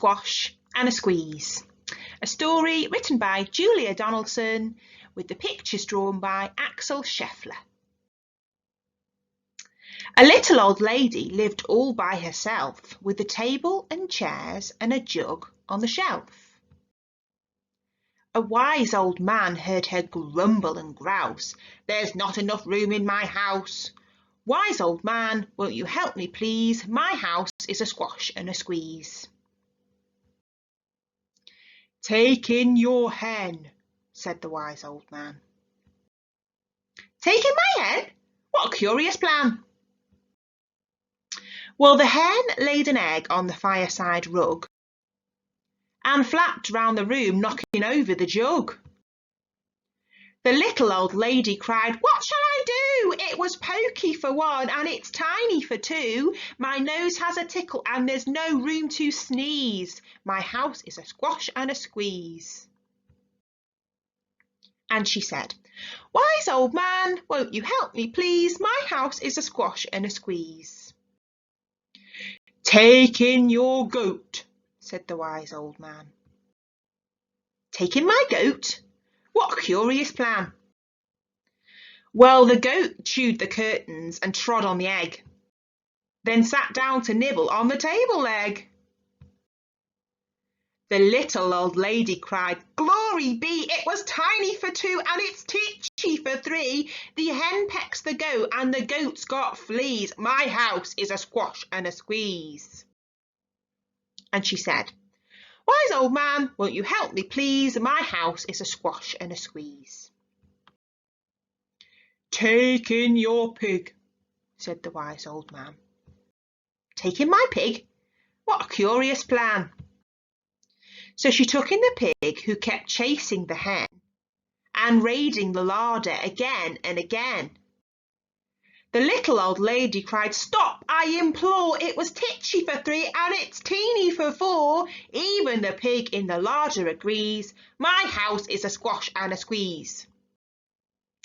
squash and a squeeze. A story written by Julia Donaldson with the pictures drawn by Axel Scheffler. A little old lady lived all by herself with a table and chairs and a jug on the shelf. A wise old man heard her grumble and grouse. "There's not enough room in my house. Wise old man, won't you help me please? My house is a squash and a squeeze." "Take in your hen," said the wise old man. "Take in my hen? What a curious plan." Well, the hen laid an egg on the fireside rug and flapped round the room, knocking over the jug. The little old lady cried, "What shall I do? It was pokey for one and it's tiny for two. My nose has a tickle and there's no room to sneeze. My house is a squash and a squeeze." And she said, "Wise old man, won't you help me please? My house is a squash and a squeeze." "Take in your goat," said the wise old man. "Take in my goat? What a curious plan." Well, the goat chewed the curtains and trod on the egg, then sat down to nibble on the table leg. The little old lady cried, "Glory be, it was tiny for two and it's teachy for three. The hen pecks the goat and the goat's got fleas. My house is a squash and a squeeze." And she said, "Wise old man, won't you help me please? My house is a squash and a squeeze." "Take in your pig," said the wise old man. "Take in my pig? What a curious plan." So she took in the pig, who kept chasing the hen and raiding the larder again and again. The little old lady cried, "Stop, I implore, it was titchy for three and it's teeny for four. Even the pig in the larder agrees, my house is a squash and a squeeze."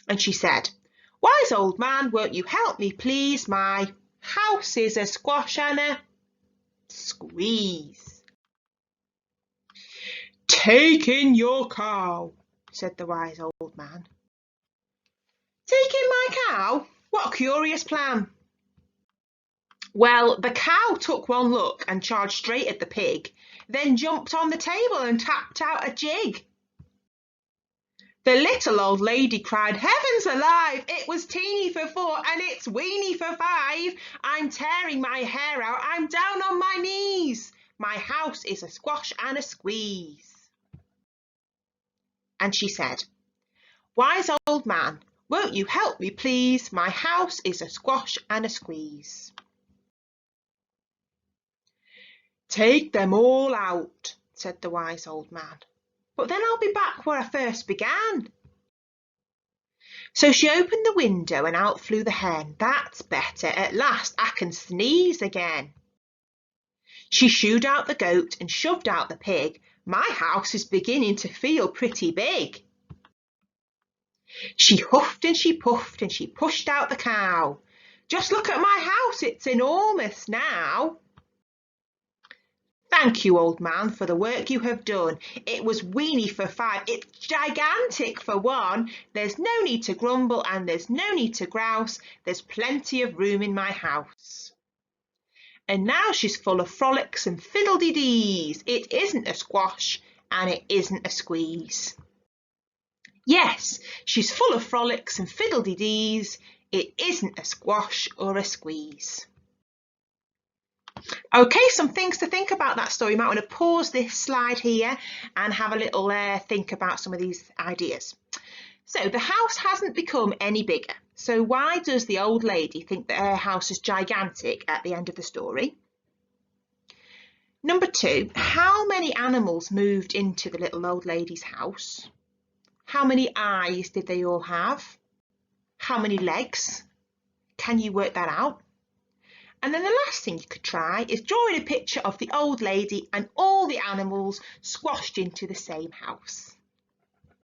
And she said, "Wise old man, won't you help me please? My house is a squash and a squeeze." "Take in your cow," said the wise old man. "Take in my cow? What a curious plan." Well, the cow took one look and charged straight at the pig, then jumped on the table and tapped out a jig. The little old lady cried, "Heavens alive, it was teeny for four and it's weeny for five. I'm tearing my hair out, I'm down on my knees. My house is a squash and a squeeze." And she said, "Wise old man, won't you help me please? My house is a squash and a squeeze." "Take them all out," said the wise old man. "But then I'll be back where I first began." So she opened the window and out flew the hen. "That's better, at last I can sneeze again." She shooed out the goat and shoved out the pig. "My house is beginning to feel pretty big." She huffed and she puffed and she pushed out the cow. "Just look at my house, it's enormous now." "Thank you, old man, for the work you have done. It was weeny for five, it's gigantic for one. There's no need to grumble and there's no need to grouse. There's plenty of room in my house." And now she's full of frolics and fiddle-dee-dees. It isn't a squash and it isn't a squeeze. Yes, she's full of frolics and fiddle-dee-dees. It isn't a squash or a squeeze. Okay, some things to think about that story. You might want to pause this slide here and have a little think about some of these ideas. So the house hasn't become any bigger. So why does the old lady think that her house is gigantic at the end of the story? Number 2, how many animals moved into the little old lady's house? How many eyes did they all have? How many legs? Can you work that out? And then the last thing you could try is drawing a picture of the old lady and all the animals squashed into the same house.